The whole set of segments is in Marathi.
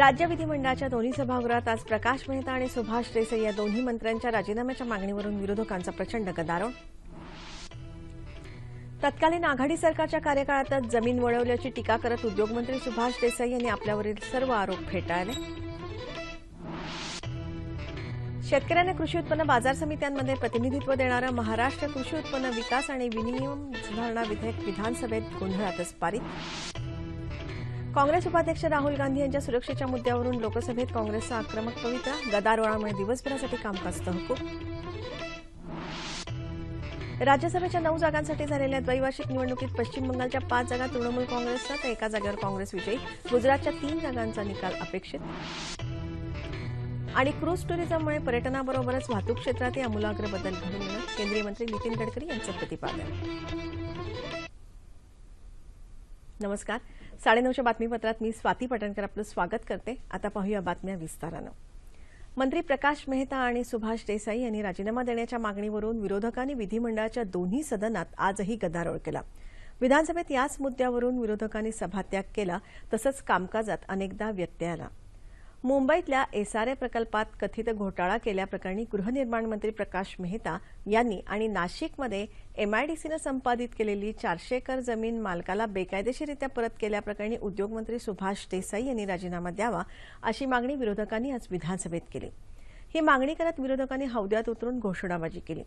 राज्य विधिमंडळाच्या दोन्ही सभागृहात आज प्रकाश मेहता आणि सुभाष देसाई या दोन्ही मंत्र्यांच्या राजीनाम्याच्या मागणीवरून विरोधकांचा प्रचंड गदारोळ। तत्कालीन आघाडी सरकारच्या कार्यकाळातच जमीन वळवल्याची टीका करत उद्योगमंत्री सुभाष देसाई यांनी आपल्यावरील सर्व आरोप फेटाळले। शेतकऱ्यांना कृषी उत्पन्न बाजार समित्यांमध्ये प्रतिनिधित्व देणारं महाराष्ट्र कृषी उत्पन्न विकास आणि विनियम सुधारणा विधेयक विधानसभेत गोंधळातच पारित। काँग्रेस उपाध्यक्ष राहुल गांधी यांच्या सुरक्षेच्या मुद्द्यावरून लोकसभेत काँग्रेसचा आक्रमक पवित्रा, गदारोळामुळे दिवसभरासाठी कामकाज तहकूब। राज्यसभेच्या 9 जागांसाठी झालेल्या द्वैवार्षिक निवडणुकीत पश्चिम बंगालच्या 5 जागा तृणमूल काँग्रेसचा तर एका जागेवर काँग्रेस विजयी। गुजरातच्या 3 जागांचा निकाल अपेक्षित। आणि क्रूज टुरिझममुळे पर्यटनाबरोबरच वाहतूक क्षेत्रातही आमूलाग्र बदल घडून येणार, केंद्रीय मंत्री नितीन गडकरी यांचं प्रतिपादन। नमस्कार, 9:30च्या बातमीपत्रात मी स्वाती पटणकर आपलं स्वागत करते। आता पाहूया बातम्या विस्तारानं। मंत्री प्रकाश मेहता आणि सुभाष देसाई यांनी राजीनामा देण्याच्या मागणीवरून विरोधकांनी विधिमंडळाच्या दोन्ही सदनात आजही गदारोळ केला। विधानसभेत याच मुद्द्यावरून विरोधकांनी सभात्याग केला, तसंच कामकाजात अनेकदा व्यत्यय आला। मुंबईतल्या एसआरए प्रकल्पात कथित घोटाळा केल्याप्रकरणी गृहनिर्माण मंत्री प्रकाश मेहता यांनी आणि नाशिकमध्ये एमआयडीसीनं संपादित केलेली 400 एकर जमीन मालकाला बेकायदेशीररित्या परत केल्याप्रकरणी उद्योगमंत्री सुभाष देसाई यांनी राजीनामा द्यावा, अशी मागणी विरोधकांनी आज विधानसभेत केली। ही मागणी करत विरोधकांनी हौद्यात उतरून घोषणाबाजी केली।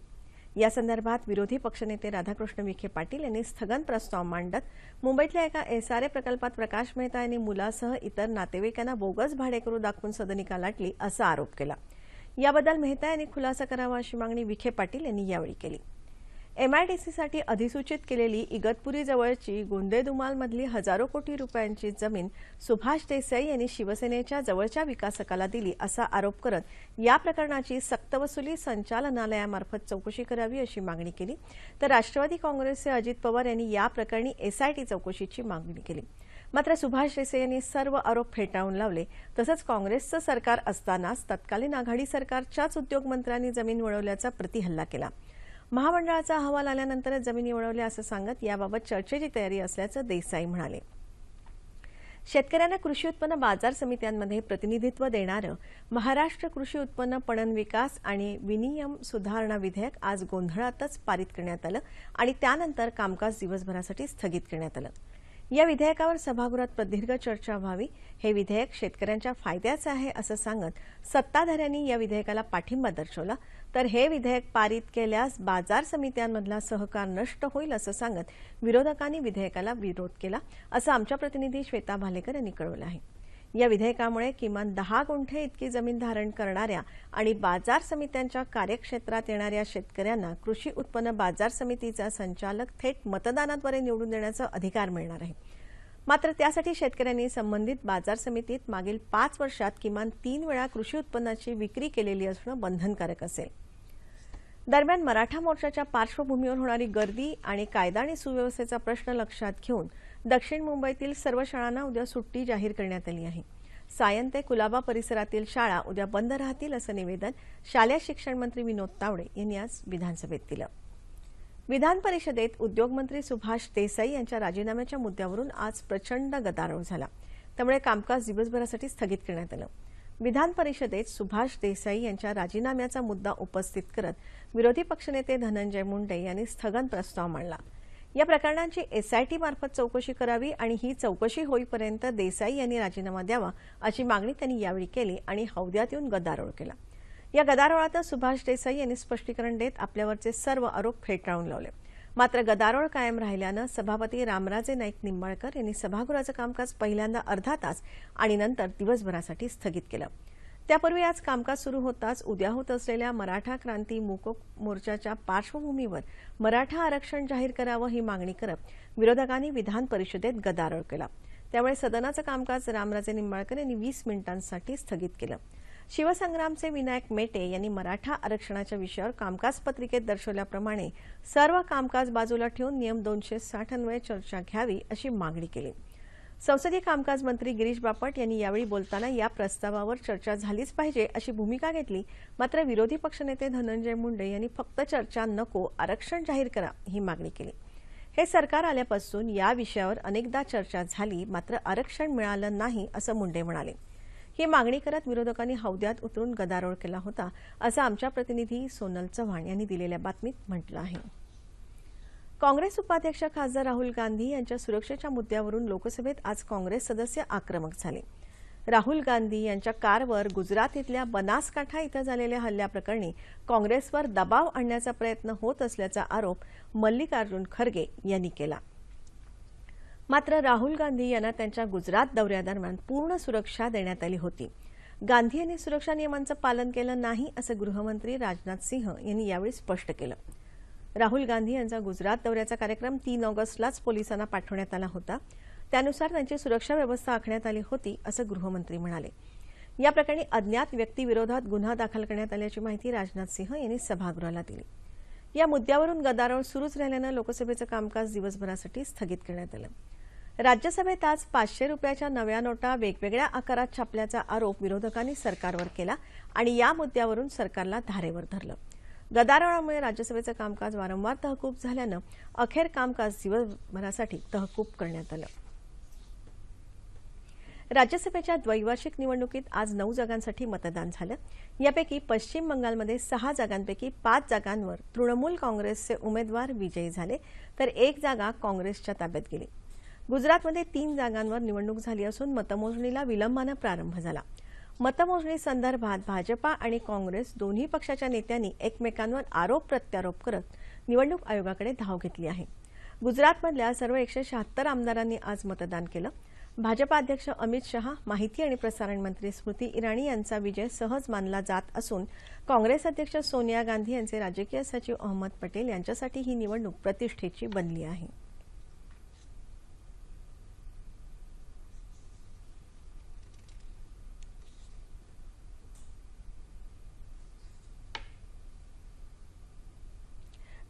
या संदर्भात विरोधी पक्षनेते राधाकृष्ण विखे पाटील यांनी स्थगन प्रस्ताव मांडत मुंबईतल्या एका एसआरए प्रकल्पात प्रकाश मेहता यांनी मुलासह इतर नातेवाईकांना बोगस भाडेकरू दाखवून सदनिका लाटली, असा आरोप केला। याबद्दल मेहता यांनी खुलासा करावा, अशी मागणी विखे पाटील यांनी यावेळी केली। एमआयडीसीसाठी अधिसूचित केलेली इगतपुरी जवळची गोंदेदुमालमधली हजारो कोटी रुपयांची जमीन सुभाष देसाई यांनी शिवसेनेच्या जवळच्या विकासकाला दिली, असा आरोप करत या प्रकरणाची सक्तवसुली संचालनालयामार्फत चौकशी करावी, अशी मागणी केली। तर राष्ट्रवादी काँग्रेसचे अजित पवार यांनी या प्रकरणी एसआयटी चौकशीची मागणी केली। मात्र सुभाष देसाई यांनी सर्व आरोप फेटाळून लावले। तसंच काँग्रेसचं सरकार असतानाच तत्कालीन आघाडी सरकारच्याच उद्योगमंत्र्यांनी जमीन वळवल्याचा प्रतिहल्ला केला। महामंडळाचा अहवाल आल्यानंतरच जमिनी वळवल्या, असं सांगत याबाबत चर्चेची तयारी असल्याचं देसाई म्हणाले। शेतकऱ्यांना कृषी उत्पन्न बाजार समित्यांमध्ये प्रतिनिधित्व देणारं महाराष्ट्र कृषी उत्पन्न पणन विकास आणि विनियम सुधारणा विधेयक आज गोंधळातच पारित करण्यात आलं आणि त्यानंतर कामकाज दिवसभरासाठी स्थगित करण्यात आलं। या विधेयकावर सभागृहात प्रदीर्घ चर्चा व्हावी। हे विधेयक शेतकऱ्यांच्या फायद्याचं आहे, असं सांगत सत्ताधाऱ्यांनी या विधेयकाला पाठिंबा दर्शवला। तर हे विधेयक पारित केल्यास बाजार समित्यांमधला सहकार नष्ट होईल, असं सांगत विरोधकांनी विधेयकाला विरोध केला, असं आमच्या प्रतिनिधी श्वेता भालेकर यांनी कळवलं आहे। या विधेयकामुळे किमान 10 गुंठे इतकी जमीन धारण करणाऱ्या आणि बाजार समित्यांच्या कार्यक्षेत्रात येणाऱ्या शेतकऱ्यांना कृषी उत्पन्न बाजार समितीचा संचालक थेट मतदानाद्वारे निवडून देण्याचा अधिकार मिळणार आहे। मात्र त्यासाठी शेतकऱ्यांनी संबंधित बाजार समितीत मागील 5 वर्षात किमान 3 वेळा कृषी उत्पन्नाची विक्री केलेली असणं बंधनकारक असेल। दरम्यान मराठा मोर्चाच्या पार्श्वभूमीवर होणारी गर्दी आणि कायदा आणि सुव्यवस्थेचा प्रश्न लक्षात घेऊन दक्षिण मुंबईतील सर्व शाळांना उद्या सुट्टी जाहीर करण्यात आली आहे। सायन ते कुलाबा परिसरातील शाळा उद्या बंद राहतील, असं निवेदन शालेय शिक्षण मंत्री विनोद तावडे यांनी आज विधानसभेत दिलं। विधान परिषदेत उद्योगमंत्री सुभाष देसाई यांच्या राजीनाम्याच्या मुद्द्यावरून आज प्रचंड गदारोळ झाला, त्यामुळे कामकाज दिवसभरासाठी स्थगित करण्यात आलं। विधान परिषदेत सुभाष देसाई यांच्या राजीनाम्याचा मुद्दा उपस्थित करत विरोधी पक्षनेते धनंजय मुंडे यांनी स्थगन प्रस्ताव मांडला। या प्रकरणांची एसआयटी मार्फत चौकशी करावी आणि ही चौकशी होईपर्यंत देसाई यांनी राजीनामा द्यावा, अशी मागणी त्यांनी यावेळी केली आणि हौद्यात येऊन गदारोळ केला। या गदारोळातच सुभाष देसाई यांनी स्पष्टीकरण देत आपल्यावरचे सर्व आरोप फेटाळून लावले। मात्र गदारोळ कायम राहिल्यानं सभापती रामराजे नाईक निंबाळकर यांनी सभागृहाचं कामकाज पहिल्यांदा अर्धा तास आणि नंतर दिवसभरासाठी स्थगित केलं। त्यापूर्वी आज कामकाज सुरू होताच उद्या होत असलेल्या मराठा क्रांती मूक मोर्चाच्या पार्श्वभूमीवर मराठा आरक्षण जाहीर करावं, ही मागणी करत विरोधकांनी विधान परिषदेत गदारोळ केला। त्यामुळे सदनाचं कामकाज रामराजे निंबाळकर यांनी 20 मिनिटांसाठी स्थगित केलं। शिवसंग्रामचे विनायक मेटे यांनी मराठा आरक्षणाच्या विषयावर कामकाज पत्रिकेत दर्शवल्याप्रमाणे सर्व कामकाज बाजूला ठेवून नियम 260 अन्वये चर्चा घ्यावी, अशी मागणी केली। संसदीय कामकाज मंत्री गिरीश बापट यांनी यावेळी बोलताना या प्रस्तावावर चर्चा झालीच पाहिजे, अशी भूमिका घेतली। मात्र विरोधी पक्षनेते धनंजय मुंडे यांनी फक्त चर्चा नको, आरक्षण जाहीर करा, ही मागणी केली। हे सरकार आल्यापासून या विषयावर अनेकदा चर्चा झाली, मात्र आरक्षण मिळालं नाही, असं मुंडे म्हणाले। ही मागणी करत विरोधकांनी हौद्यात उतरून गदारोळ केला होता, असं आमच्या प्रतिनिधी सोनल चव्हाण यांनी दिलेल्या बातमीत म्हटलं आहे. काँग्रेस उपाध्यक्ष खासदार राहुल गांधी यांच्या सुरक्षेच्या मुद्द्यावरून लोकसभेत आज काँग्रेस सदस्य आक्रमक झाले. राहुल गांधी यांच्या कारवर गुजरात इथल्या बनासकांठा इथं झालेल्या हल्ल्याप्रकरणी काँग्रेसवर दबाव आणण्याचा प्रयत्न होत असल्याचा आरोप मल्लिकार्जुन खरगे यांनी केला. मात्र राहुल गांधी यांना त्यांच्या गुजरात दौऱ्यादरम्यान पूर्ण सुरक्षा देण्यात आली होती. गांधी यांनी सुरक्षा नियमांचं पालन केलं नाही, असं गृहमंत्री राजनाथ सिंह यांनी यावेळी स्पष्ट केलं. राहुल गांधी यांचा गुजरात दौऱ्याचा कार्यक्रम 3 ऑगस्टलाच पोलिसांना पाठवण्यात आला होता. त्यानुसार त्यांची सुरक्षा व्यवस्था आखण्यात आली होती, असं गृहमंत्री म्हणाले. या प्रकरणी अज्ञात व्यक्तीविरोधात गुन्हा दाखल करण्यात आल्याची माहिती राजनाथ सिंह यांनी सभागृहाला दिली. या मुद्द्यावरून गदारोळ सुरूच राहिल्यानं लोकसभेचं कामकाज दिवसभरासाठी स्थगित करण्यात आलं. राज्यसभेत आज 500 रुपयाच्या नव्या नोटा वेगवेगळ्या आकारात छापल्याचा आरोप विरोधकांनी सरकारवर केला आणि या मुद्द्यावरून सरकारला धारेवर धरलं. गदारोळामुळे राज्यसभेचं कामकाज वारंवार तहकूब झाल्यानं अखेर कामकाज दिवसभरासाठी तहकूब करण्यात आलं. राज्यसभेच्या द्वैवार्षिक निवडणुकीत आज 9 जागांसाठी मतदान झालं. यापैकी पश्चिम बंगालमध्ये 6 जागांपैकी 5 जागांवर तृणमूल काँग्रेसचे उमेदवार विजयी झाले, तर 1 जागा काँग्रेसच्या ताब्यात गेली. गुजरातमध्ये 3 जागांवर निवडणूक झाली असून मतमोजणीला विलंबानं प्रारंभ झाला. मतमोजणी संदर्भात भाजपा आणि काँग्रेस दोन्ही पक्षाच्या नेत्यांनी एकमेकांवर आरोप प्रत्यारोप करत निवडणूक आयोगाकडे धाव घेतली आहे. गुजरातमधल्या सर्व 176 आमदारांनी आज मतदान केलं. भाजपा अध्यक्ष अमित शहा, माहिती आणि प्रसारण मंत्री स्मृती इराणी यांचा विजय सहज मानला जात असून काँग्रेस अध्यक्ष सोनिया गांधी यांचे राजकीय सचिव अहमद पटेल यांच्यासाठी ही निवडणूक प्रतिष्ठेची बनली आहे.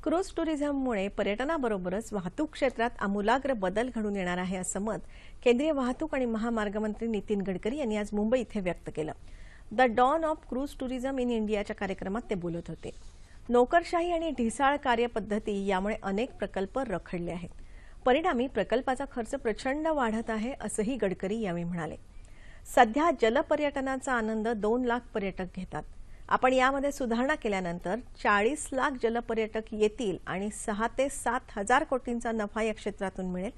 क्रूज टुरिझममुळे पर्यटनाबरोबरच वाहतूक क्षेत्रात आमूलाग्र बदल घडून येणार आहे, असं मत केंद्रीय वाहतूक आणि महामार्ग मंत्री नितीन गडकरी यांनी आज मुंबई इथे व्यक्त केलं. The dawn of cruise tourism in इंडियाच्या कार्यक्रमात ते बोलत होते. नोकरशाही आणि ढिसाळ कार्यपद्धती यामुळे अनेक प्रकल्प रखडले आहेत. परिणामी प्रकल्पाचा खर्च प्रचंड वाढत आहे, असंही गडकरी यावेळी म्हणाले. सध्या जलपर्यटनाचा आनंद 2 लाख पर्यटक घेतात. आपण यामध्ये सुधारणा केल्यानंतर 40 लाख जलपर्यटक येतील आणि 6 ते 7 हजार कोटींचा नफा या क्षेत्रातून मिळेल.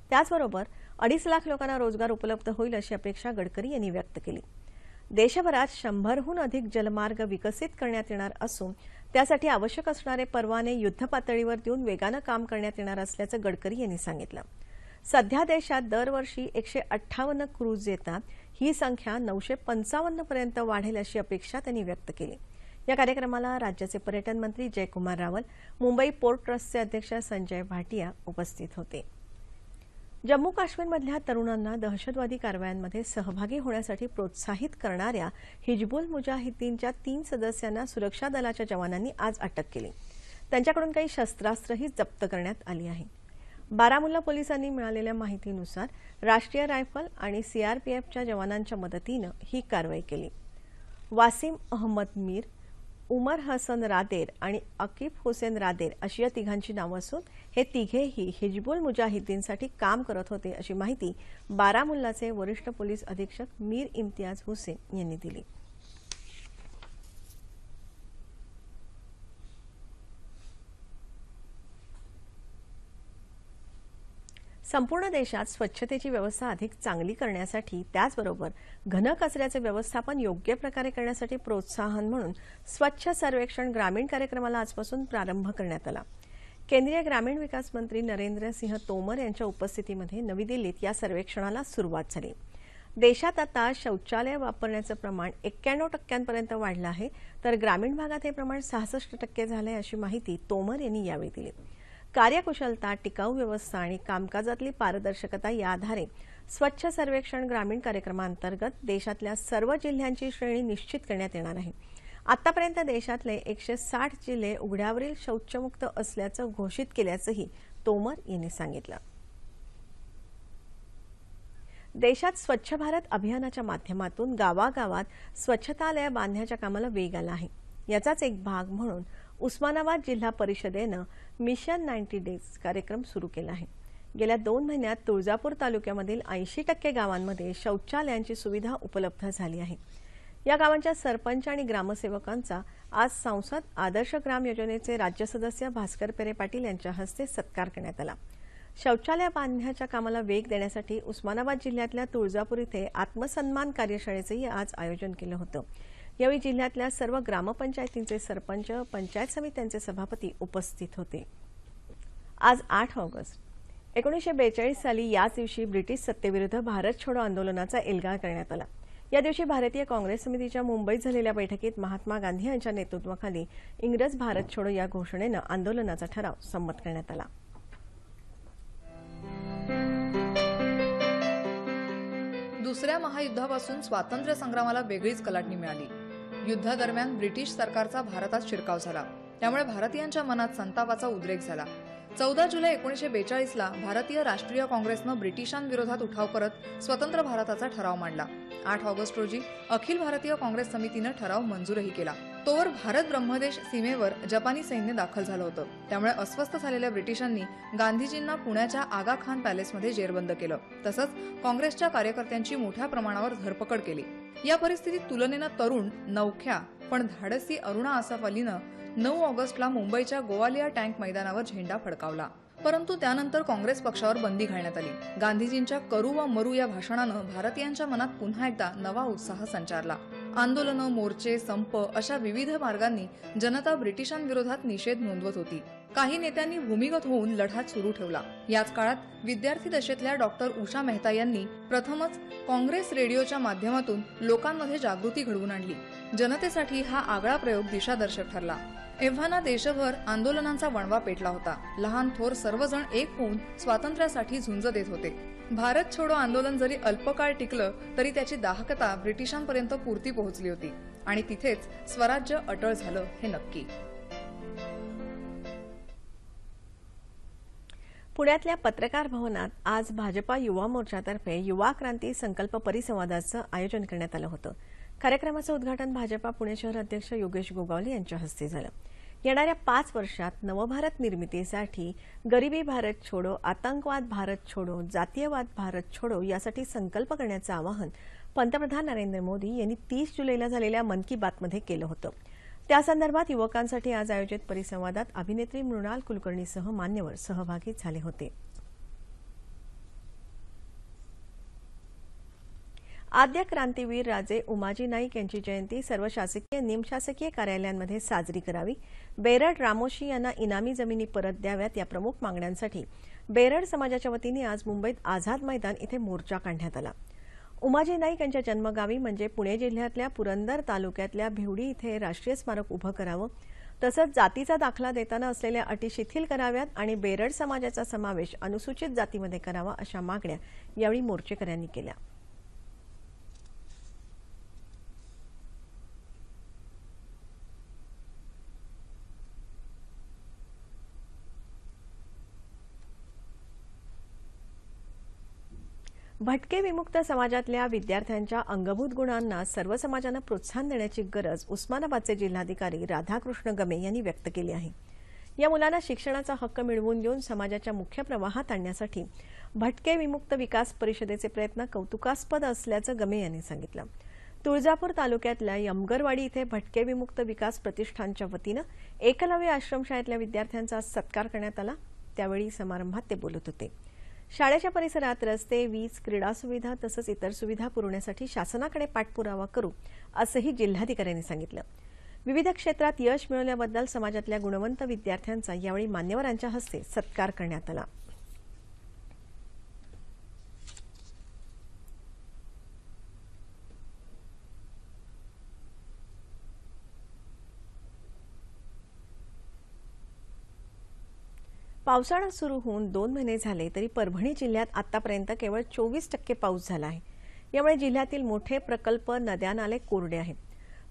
त्याचबरोबर 2.5 लाख लोकांना रोजगार उपलब्ध होईल, अशी अपेक्षा गडकरी यांनी व्यक्त केली. देशभरात 100हून अधिक जलमार्ग विकसित करण्यात येणार असून त्यासाठी आवश्यक असणारे परवाने युद्धपातळीवर देऊन वेगानं काम करण्यात येणार असल्याचं गडकरी यांनी सांगितलं. सध्या देशात दरवर्षी 158 क्रूज येतात. ही संख्या 955 पर्यंत वाढेल, अशी अपेक्षा त्यांनी व्यक्त केली. या कार्यक्रमाला राज्याचे पर्यटन मंत्री जयकुमार रावल, मुंबई पोर्ट ट्रस्टचे अध्यक्ष संजय भाटिया उपस्थित होते. जम्मू काश्मीरमधल्या तरुणांना दहशतवादी कारवायांमध्ये सहभागी होण्यासाठी प्रोत्साहित करणाऱ्या हिजबुल मुजाहिद्दीनच्या 3 सदस्यांना सुरक्षा दलाच्या जवानांनी आज अटक केली. त्यांच्याकडून काही शस्त्रास्त्रही जप्त करण्यात आली आहे. बारामुल्ला पोलिसांनी मिळालेल्या माहितीनुसार राष्ट्रीय रायफल आणि सीआरपीएफच्या जवानांच्या मदतीनं ही कारवाई केली. वासिम अहमद मीर, उमर हसन रादेर आणि अकीफ हुसेन रादेर अशी या तिघांची नावं असून हे तिघेही हिजबुल मुजाहिद्दीनसाठी काम करत होते, अशी माहिती बारामुल्लाचे वरिष्ठ पोलीस अधीक्षक मीर इम्तियाज हुसेन यांनी दिली. संपूर्ण देशात स्वच्छतेची व्यवस्था अधिक चांगली करण्यासाठी त्याचबरोबर घन कचऱ्याचे व्यवस्थापन योग्य प्रकारे करण्यासाठी प्रोत्साहन म्हणून स्वच्छ सर्वेक्षण ग्रामीण कार्यक्रमाला आजपासून प्रारंभ करण्यात आला. केंद्रीय ग्रामीण विकास मंत्री नरेंद्र सिंह तोमर यांच्या उपस्थितीमध्ये नवी दिल्लीत या सर्वेक्षणाला सुरुवात झाली. देशात आता शौचालय वापरण्याचं प्रमाण 91% वाढलं आहे, तर ग्रामीण भागात हे प्रमाण 66% झालंय, अशी माहिती तोमर यांनी यावेळी दिली. कार्यकुशलता, टिकाऊ व्यवस्था आणि कामकाजातली पारदर्शकता या आधारे स्वच्छ सर्वेक्षण ग्रामीण कार्यक्रमांतर्गत देशातल्या सर्व जिल्ह्यांची श्रेणी निश्चित करण्यात येणार आहे. आतापर्यंत देशातले 160 जिल्हे उघड्यावरील शौचमुक्त असल्याचं घोषित केल्याचंही तोमर यांनी सांगितलं. देशात स्वच्छ भारत अभियानाच्या माध्यमातून गावागावात स्वच्छतालय बांधण्याच्या कामाला वेग आला आहे. याचाच एक भाग म्हणून उस्मानाबाद जिल्हा परिषदेनं मिशन 90 डेज कार्यक्रम सुरू केला आहे. गेल्या 2 महिन्यात तुळजापूर तालुक्यामधील 80% गावांमध्ये शौचालयांची सुविधा उपलब्ध झाली आहे। या गावांच्या सरपंच आणि ग्रामसेवकांचा आज संसद आदर्श ग्राम योजनेचे राज्य सदस्य भास्कर पेरे पाटील यांच्या हस्ते सत्कार करण्यात आला। शौचालय बांधण्याच्या कामाला वेग देण्यासाठी उस्मानाबाद जिल्ह्यातल्या तुळजापूर इथे आत्मसन्मान कार्यशाळेचेही आज आयोजन केलं होतं। यावेळी जिल्ह्यातल्या सर्व ग्रामपंचायतींचे सरपंच, पंचायत समित्यांचे सभापती उपस्थित होते। आज 8 ऑगस्ट 1942 साली याच दिवशी ब्रिटिश सत्तेविरुद्ध भारत छोडो आंदोलनाचा एल्गार करण्यात आला। या दिवशी भारतीय काँग्रेस समितीच्या मुंबईत झालेल्या बैठकीत महात्मा गांधी यांच्या नेतृत्वाखाली इंग्रज भारत छोडो या घोषणेनं आंदोलनाचा ठराव संमत करण्यात आला। दुसऱ्या महायुद्धापासून स्वातंत्र्य संग्रामाला वेगळीच कलाटणी मिळाली। युद्धादरम्यान ब्रिटिश सरकारचा भारतात शिरकाव झाला, त्यामुळे भारतीयांच्या मनात संतापाचा उद्रेक झाला। 14 जुलै 1942 ला भारतीय राष्ट्रीय काँग्रेसनं ब्रिटिशांविरोधात उठाव करत स्वतंत्र भारताचा ठराव मांडला। 8 ऑगस्ट रोजी अखिल भारतीय काँग्रेस समितीनं ठराव मंजूरही केला। तोवर भारत ब्रह्मदेश सीमेवर जपानी सैन्य दाखल झालं होतं, त्यामुळे अस्वस्थ झालेल्या ब्रिटिशांनी गांधीजींना पुण्याच्या आगा खान पॅलेसमध्ये जेरबंद केलं। तसंच काँग्रेसच्या कार्यकर्त्यांची मोठ्या प्रमाणावर धरपकड केली। या परिस्थितीत तुलनेनं तरुण, नवख्या पण धाडसी अरुणा आसफ अलीनं 9 ऑगस्टला मुंबईच्या गोवालिया टँक मैदानावर झेंडा फडकावला। परंतु त्यानंतर काँग्रेस पक्षावर बंदी घालण्यात आली। गांधीजींच्या करू व मरू या भाषणानं भारतीयांच्या मनात पुन्हा एकदा नवा उत्साह संचारला। आंदोलनं, मोर्चे, संप अशा विविध मार्गांनी जनता ब्रिटिशांविरोधात निषेध नोंदवत होती। काही नेत्यांनी भूमिगत होऊन लढा सुरू ठेवला। याच काळात विद्यार्थी दशेतल्या डॉक्टर उषा मेहता यांनी प्रथमच काँग्रेस रेडिओच्या माध्यमातून लोकांमध्ये जागृती घडवून आणली। जनतेसाठी हा आगळा प्रयोग दिशादर्शक ठरला। एव्हाना देशभर आंदोलनांचा वणवा पेटला होता। लहान थोर सर्वजण एक होऊन स्वातंत्र्यासाठी झुंज देत होते। भारत छोडो आंदोलन जरी अल्पकाळ टिकलं तरी त्याची दाहकता ब्रिटिशांपर्यंत पुरती पोहोचली होती आणि तिथेच स्वराज्य अटळ झालं हे नक्की। पुण्यातल्या पत्रकार भवनात आज भाजपा युवा मोर्चातर्फे युवा क्रांती संकल्प परिसंवादाचं आयोजन करण्यात आलं होतं। कार्यक्रमाचं उद्घाटन भाजपा पुणे शहर अध्यक्ष योगेश गोगावले यांच्या हस्ते झालं। येणाऱ्या 5 वर्षात नवभारत निर्मितीसाठी गरिबी भारत छोडो, आतंकवाद भारत छोडो, जातीयवाद भारत छोडो यासाठी संकल्प करण्याचं आवाहन पंतप्रधान नरेंद्र मोदी यांनी 30 जुलैला झालेल्या मन की बातमध्ये केलं होतं। त्यासंदर्भात युवकांसाठी आज आयोजित परिसंवादात अभिनेत्री मृणाल कुलकर्णीसह मान्यवर सहभागी झाले होते। आद्य क्रांतीवीर राजे उमाजी नाईक यांची जयंती सर्व शासकीय निमशासकीय कार्यालयांमध्ये साजरी करावी, बेरड रामोशी यांना इनामी जमिनी परत द्याव्यात या प्रमुख मागण्यांसाठी बेरड समाजाच्या वतीने आज मुंबईत आझाद मैदान इथे मोर्चा काढण्यात आला। उमाजी नाईक यांच्या जन्मगावी म्हणजे पुणे जिल्ह्यातल्या पुरंदर तालुक्यातल्या भिवडी इथे राष्ट्रीय स्मारक उभं करावं, तसंच जातीचा दाखला देताना असलेल्या अटी शिथिल कराव्यात आणि बेरड समाजाचा समावेश अनुसूचित जातीमध्ये करावा अशा मागण्या यावेळी मोर्चेकऱ्यांनी केल्या। भटके विमुक्त समाजातल्या विद्यार्थ्यांच्या अंगभूत गुणांना सर्व समाजानं प्रोत्साहन देण्याची गरज उस्मानाबादचे जिल्हाधिकारी राधाकृष्ण गमे यांनी व्यक्त केली आहे। या मुलांना शिक्षणाचा हक्क मिळवून देऊन समाजाच्या मुख्य प्रवाहात आणण्यासाठी भटके विमुक्त विकास परिषदेचे प्रयत्न कौतुकास्पद असल्याचं गमे यांनी सांगितलं। तुळजापूर तालुक्यातल्या यमगरवाडी इथे भटके विमुक्त विकास प्रतिष्ठानच्या वतीनं एकलव्य आश्रमशाळेतल्या विद्यार्थ्यांचा सत्कार करण्यात आला। त्यावेळी समारंभात ते बोलत होते। शाळेच्या परिसरात रस्ते, वीज, क्रीडा सुविधा तसंच इतर सुविधा पुरवण्यासाठी शासनाकडे पाठपुरावा करू असंही जिल्हाधिकाऱ्यांनी सांगितलं। विविध क्षेत्रात यश मिळवल्याबद्दल समाजातल्या गुणवंत विद्यार्थ्यांचा यावेळी मान्यवरांच्या हस्ते सत्कार करण्यात आला। पावसाळा सुरू होऊन 2 महिने झाले तरी परभणी जिल्ह्यात आतापर्यंत केवळ 24% पाऊस झाला आहे। यामुळे जिल्ह्यातील मोठे प्रकल्प, नद्या, नाले कोरडे आहेत।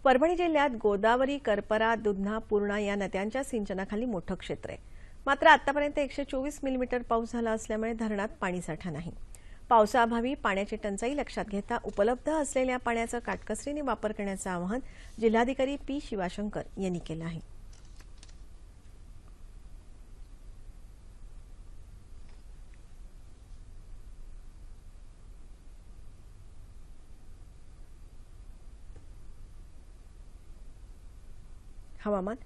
परभणी जिल्ह्यात गोदावरी, करपरा, दुधना, पूर्णा या नद्यांच्या सिंचनाखाली मोठं क्षेत्र आहे। मात्र आतापर्यंत 124 मिलीमीटर पाऊस झाला असल्यामुळे धरणात पाणीसाठा नाही। पावसाअभावी पाण्याची टंचाई लक्षात घेता उपलब्ध असलेल्या पाण्याचा काटकसरीने वापर करण्याचं आवाहन जिल्हाधिकारी पी. शिवाशंकर यांनी केलं आहे। हवामान.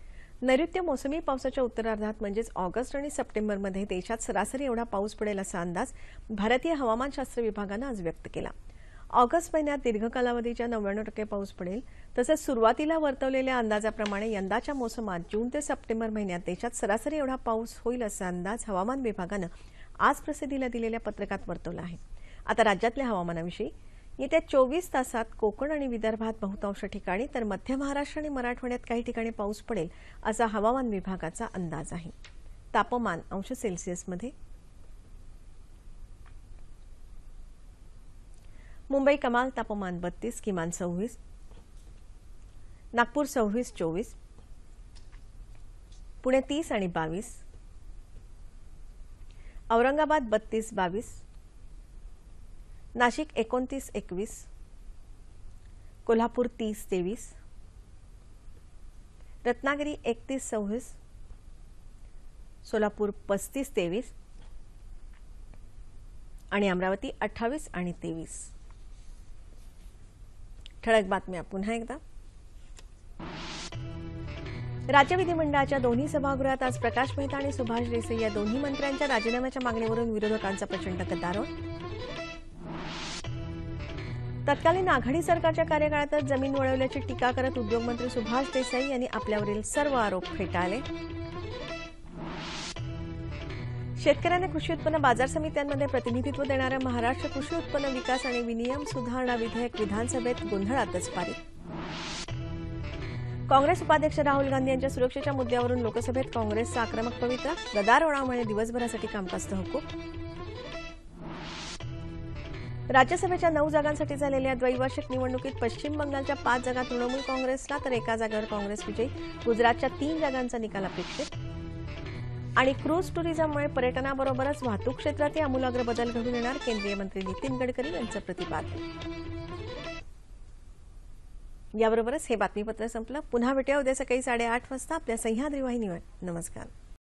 नैऋत्य मोसमी पावसाच्या उत्तरार्धात म्हणजेच ऑगस्ट आणि सप्टेंबरमध्ये देशात सरासरी एवढा पाऊस पडेल असा अंदाज भारतीय हवामानशास्त्र विभागानं आज व्यक्त केला. ऑगस्ट महिन्यात दीर्घ कालावधीच्या 99% पाऊस पडेल. तसंच सुरुवातीला वर्तवलेल्या अंदाजाप्रमाणे यंदाच्या मोसमात जून ते सप्टेंबर महिन्यात देशात सरासरी एवढा पाऊस होईल असा अंदाज हवामान विभागानं आज प्रसिद्धीला दिलेल्या पत्रकात वर्तवला आहे. आता राज्यातल्या हवामानाविषयी. येत्या 24 तासात कोकण आणि विदर्भात बहुतांश ठिकाणी तर मध्य महाराष्ट्र आणि मराठवाड्यात काही ठिकाणी पाऊस पडेल असा हवामान विभागाचा अंदाज आहे. तापमान अंश सेल्सिअसमध्ये. मुंबई कमाल तापमान 32, किमान 26. नागपूर 26-24. पुणे 30 आणि 22. औरंगाबाद 32-22. नाशिक 29-21. कोल्हापूर 30-23. रत्नागिरी 31-26. सोलापूर 35-23 आणि अमरावती 28 आणि 23. ठळक बातम्या पुन्हा एकदा. राज्य विधिमंडळाच्या दोन्ही सभागृहात आज प्रकाश मेहता आणि सुभाष देसाई या दोन्ही मंत्र्यांच्या राजीनाम्याच्या मागणीवरून विरोधकांचा प्रचंड गदारोळ. तत्कालीन आघाडी सरकारच्या कार्यकाळातच जमीन वळवल्याची टीका करत उद्योगमंत्री सुभाष देसाई यांनी आपल्यावरील सर्व आरोप फेटाळले. शेतकऱ्यांना कृषी उत्पन्न बाजार समित्यांमध्ये प्रतिनिधित्व देणारं महाराष्ट्र कृषी उत्पन्न विकास आणि विनियम सुधारणा विधेयक विधानसभेत गोंधळातच पारित. काँग्रेस उपाध्यक्ष राहुल गांधी यांच्या सुरक्षेच्या मुद्द्यावरून लोकसभेत काँग्रेसचा आक्रमक पवित्रा. गदारोळामुळे दिवसभरासाठी कामकाज तहकूब. राज्यसभेच्या 9 जागांसाठी झालेल्या द्वैवार्षिक निवडणुकीत पश्चिम बंगालच्या 5 जागा तृणमूल काँग्रेसला तर एका जागेवर काँग्रेस विजयी. गुजरातच्या 3 जागांचा निकाल अपेक्षित. आणि क्रूज टुरिझममुळे पर्यटनाबरोबरच वाहतूक क्षेत्रातही आमूलाग्र बदल घडून येणार. केंद्रीय मंत्री नितीन गडकरी यांचं प्रतिपादन. याबरोबरच हे बातमीपत्र संपलं. पुन्हा भेटूया उद्या सकाळी 8:30 वाजता आपल्या सह्याद्री वाहिनीवर. नमस्कार.